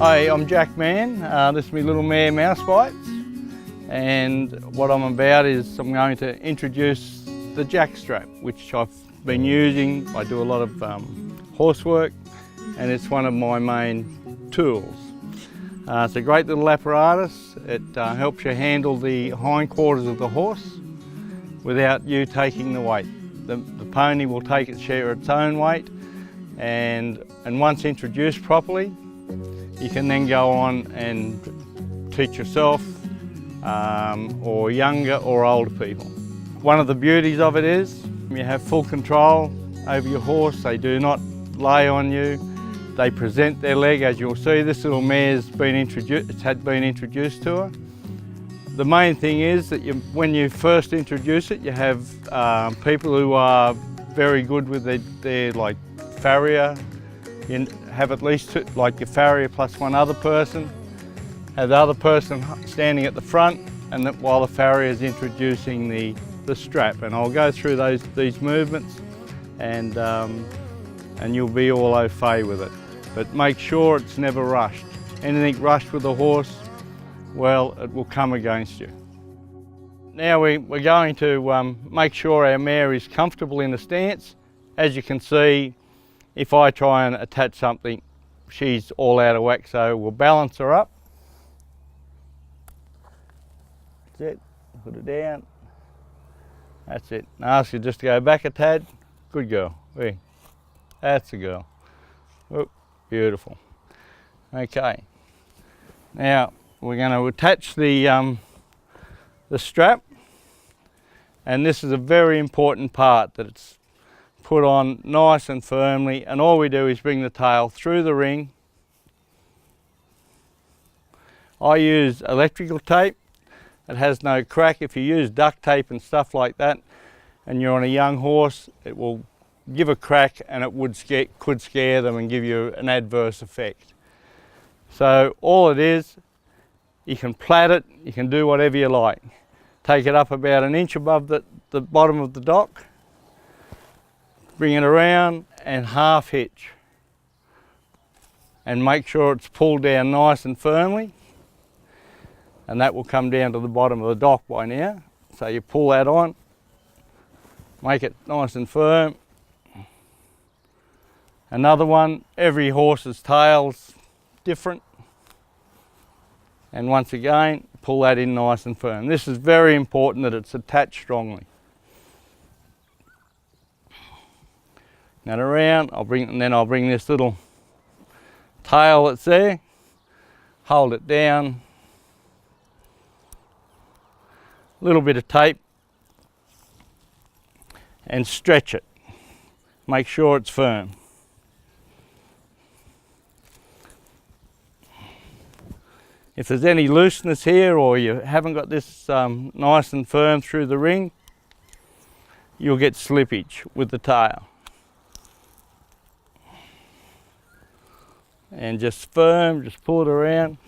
Hi, I'm Jack Mann. This is my little mare Mouse Bites, and what I'm about is I'm going to introduce the jack strap, which I've been using. I do a lot of horse work, and it's one of my main tools. It's a great little apparatus. It helps you handle the hindquarters of the horse without you taking the weight. The pony will take its share of its own weight, and once introduced properly, you can then go on and teach yourself or younger or older people. One of the beauties of it is you have full control over your horse. They do not lay on you. They present their leg. As you'll see, this little mare's been introduced to her. The main thing is that when you first introduce it, you have people who are very good with their like farrier. You have at least two, like your farrier plus one other person. Have the other person standing at the front, and while the farrier is introducing the strap. And I'll go through these movements, and you'll be all au fait with it. But make sure it's never rushed. Anything rushed with a horse, well, it will come against you. Now we're going to make sure our mare is comfortable in the stance. As you can see, if I try and attach something, she's all out of whack, so we'll balance her up. That's it, put it down. That's it. And ask you just to go back a tad. Good girl. That's the girl. Oh, beautiful. Okay. Now we're going to attach the strap, and this is a very important part, that it's put on nice and firmly, and all we do is bring the tail through the ring. I use electrical tape. It has no crack. If you use duct tape and stuff like that and you're on a young horse, it will give a crack, and it could scare them and give you an adverse effect. So all it is, you can plait it, you can do whatever you like. Take it up about an inch above the bottom of the dock, bring it around and half hitch, and make sure it's pulled down nice and firmly, and that will come down to the bottom of the dock by now. So you pull that on, make it nice and firm. Another one, every horse's tail's different, and once again pull that in nice and firm. This is very important that it's attached strongly. Now around, I'll bring this little tail that's there, hold it down, a little bit of tape, and stretch it. Make sure it's firm. If there's any looseness here, or you haven't got this nice and firm through the ring, you'll get slippage with the tail. And just firm, just pull it around.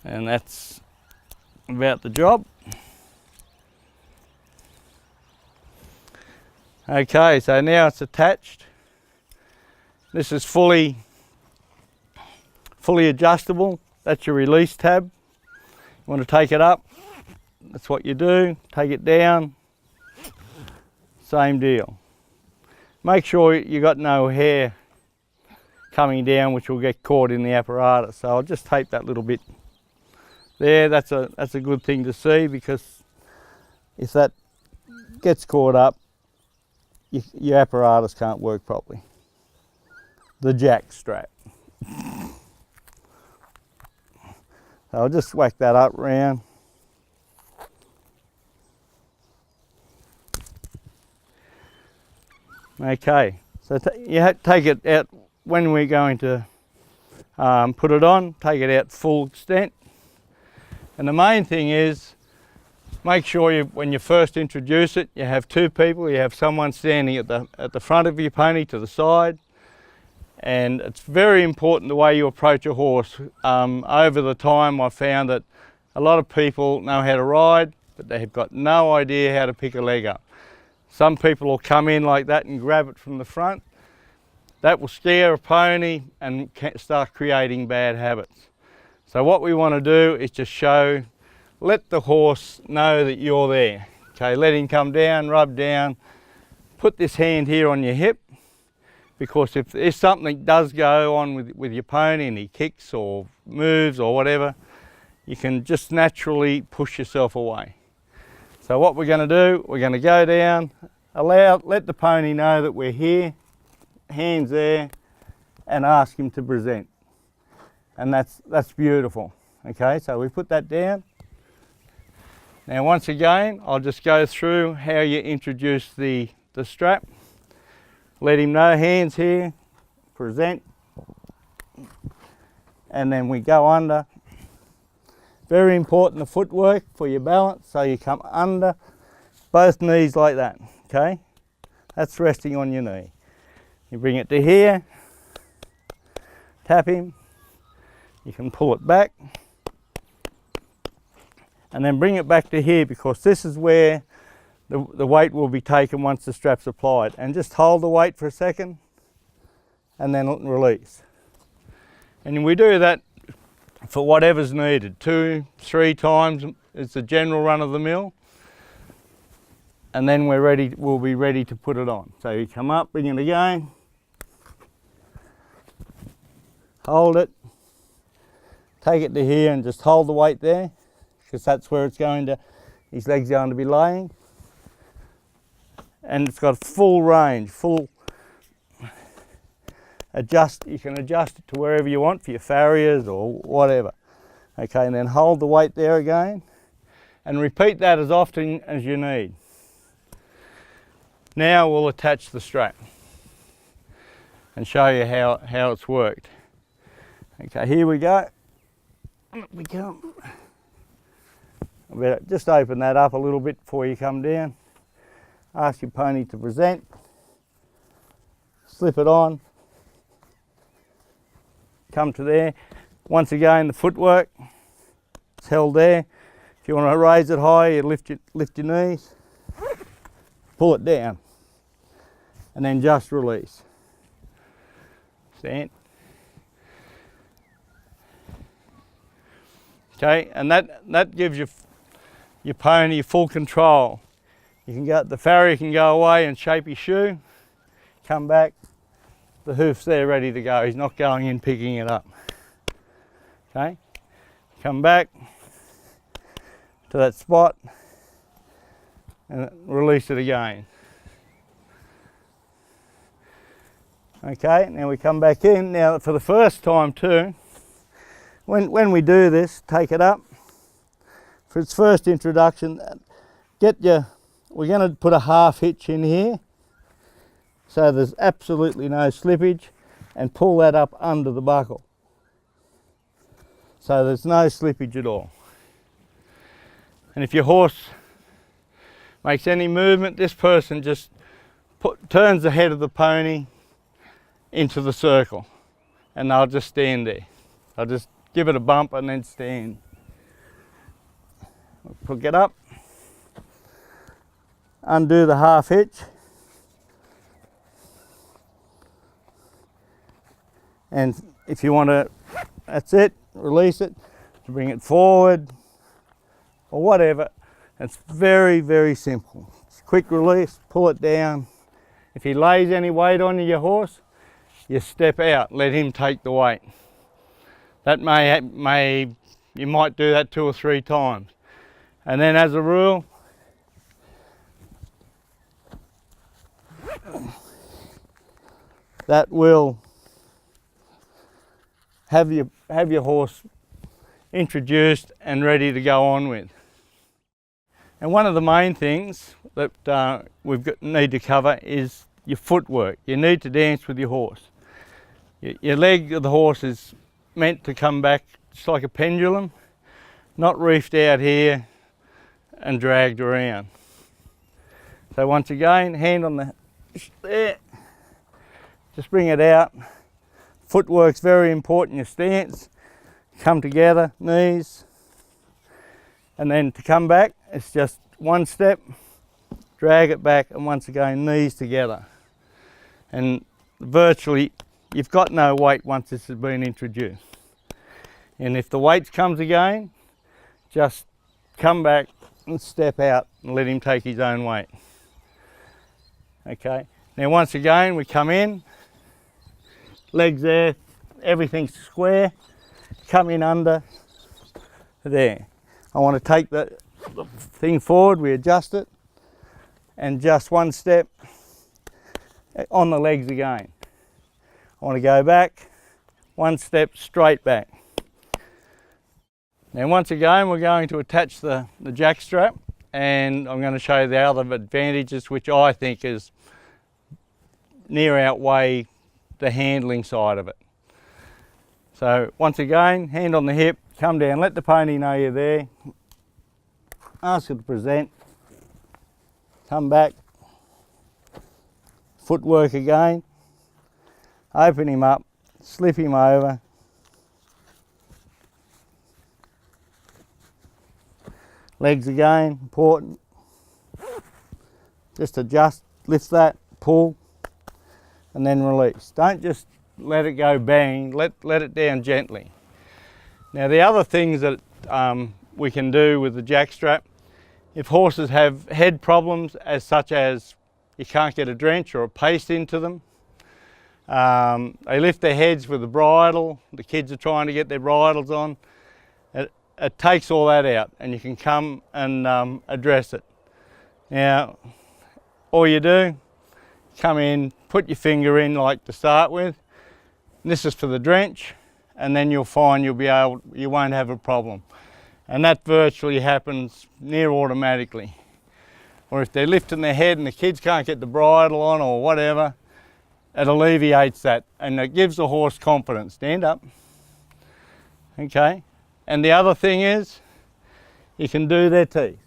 And that's about the job. Okay, so now it's attached. This is fully adjustable. That's your release tab. You want to take it up, that's what you do. Take it down, same deal. Make sure you got no hair coming down, which will get caught in the apparatus. So I'll just tape that little bit there. That's a good thing to see, because if that gets caught up, your apparatus can't work properly. The jack strap. So I'll just whack that up round. Okay, so you take it out when we're going to put it on, take it out full extent. And the main thing is, make sure when you first introduce it, you have two people. You have someone standing at the front of your pony to the side, and it's very important the way you approach a horse. Over the time, I've found that a lot of people know how to ride, but they have got no idea how to pick a leg up. Some people will come in like that and grab it from the front. That will scare a pony and start creating bad habits. So what we want to do is just show, let the horse know that you're there. Okay, let him come down, rub down, put this hand here on your hip, because if something does go on with your pony and he kicks or moves or whatever, you can just naturally push yourself away. So what we're going to do, we're going to go down, let the pony know that we're here, hands there, and ask him to present. And that's beautiful. Okay, so we put that down. Now once again, I'll just go through how you introduce the strap. Let him know, hands here, present, and then we go under. Very important, the footwork for your balance, so you come under both knees like that, okay? That's resting on your knee. You bring it to here, tap him, you can pull it back, and then bring it back to here, because this is where the weight will be taken once the strap's applied. And just hold the weight for a second, and then release. And we do that for whatever's needed, 2, 3 times is the general run of the mill. And then we'll be ready to put it on. So you come up, bring it again, hold it, take it to here and just hold the weight there, because that's where it's going to, his leg's going to be laying. And it's got full range, full you can adjust it to wherever you want for your farriers or whatever. Okay, and then hold the weight there again and repeat that as often as you need. Now we'll attach the strap and show you how it's worked. Okay, here we go. Up we come. I better just open that up a little bit before you come down. Ask your pony to present. Slip it on. Come to there. Once again, the footwork, it's held there. If you want to raise it high, you lift your knees, pull it down, and then just release. Stand. Okay, and that gives your pony full control. You can go, the farrier can go away and shape his shoe, come back, the hoof's there ready to go. He's not going in picking it up. Okay, come back to that spot and release it again. Okay, now we come back in. Now for the first time too, when we do this, take it up. For its first introduction, we're going to put a half hitch in here, so there's absolutely no slippage, and pull that up under the buckle. So there's no slippage at all. And if your horse makes any movement, this person just turns the head of the pony into the circle, and they'll just stand there. I'll just give it a bump and then stand. Pick it up, undo the half hitch, and if you want to, that's it, release it, to bring it forward or whatever. It's very, very simple. It's a quick release, pull it down. If he lays any weight on your horse, you step out, let him take the weight. That you might do that 2 or 3 times. And then as a rule, that will have your horse introduced and ready to go on with. And one of the main things that need to cover is your footwork. You need to dance with your horse. Your leg of the horse is meant to come back just like a pendulum, not reefed out here and dragged around. So once again, hand on the there, just bring it out. Footwork's very important, your stance. Come together, knees, and then to come back, it's just one step, drag it back, and once again knees together. And virtually you've got no weight once this has been introduced. And if the weight comes again, just come back and step out and let him take his own weight. Okay, now once again we come in, legs there, everything's square, come in under there. I want to take the thing forward, we adjust it, and just one step on the legs again. I want to go back, one step straight back. Now once again we're going to attach the jack strap, and I'm going to show you the other advantages which I think is near outweigh the handling side of it. So once again, hand on the hip, come down, let the pony know you're there, ask her to present, come back, footwork again, open him up, slip him over, legs again, important, just adjust, lift that, pull, and then release. Don't just let it go bang, let it down gently. Now the other things that we can do with the jack strap, if horses have head problems as such as you can't get a drench or a paste into them, they lift their heads with the bridle, the kids are trying to get their bridles on, it takes all that out and you can come and address it. Now all you do, come in, put your finger in like to start with, and this is for the drench, and then you'll find you won't have a problem. And that virtually happens near automatically. Or if they're lifting their head and the kids can't get the bridle on or whatever, it alleviates that and it gives the horse confidence. Stand up. Okay. And the other thing is, you can do their teeth.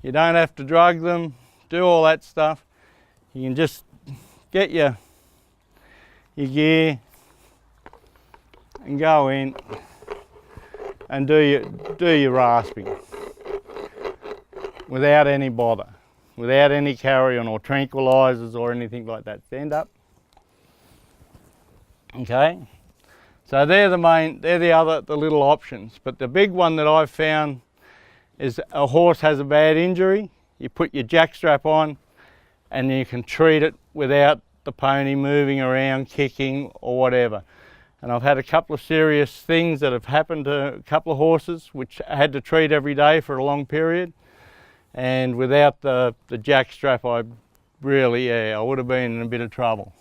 You don't have to drug them, do all that stuff. You can just get your gear and go in and do your rasping without any bother, without any carry-on or tranquilizers or anything like that. Stand up. Okay. So they're the little options. But the big one that I've found is a horse has a bad injury, you put your jack strap on and you can treat it without the pony moving around, kicking or whatever. And I've had a couple of serious things that have happened to a couple of horses which I had to treat every day for a long period. And without the jack strap, I would have been in a bit of trouble.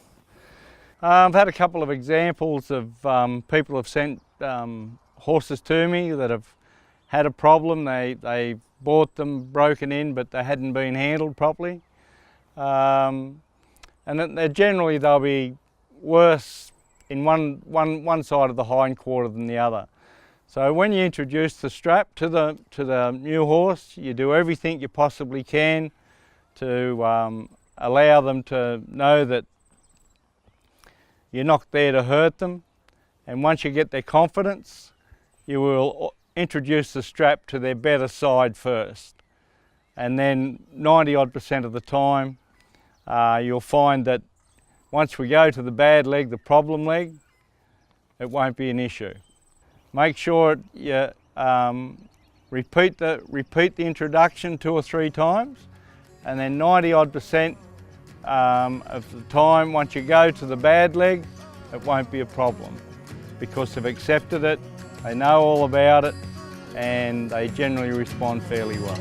I've had a couple of examples of people have sent horses to me that have had a problem. They bought them broken in, but they hadn't been handled properly. And generally they'll be worse in one side of the hind quarter than the other. So when you introduce the strap to the new horse, you do everything you possibly can to allow them to know that you're not there to hurt them. And once you get their confidence, you will introduce the strap to their better side first. And then 90% of the time, you'll find that once we go to the bad leg, the problem leg, it won't be an issue. Make sure you repeat the introduction 2 or 3 times, and then 90% of the time, once you go to the bad leg, it won't be a problem because they've accepted it, they know all about it, and they generally respond fairly well.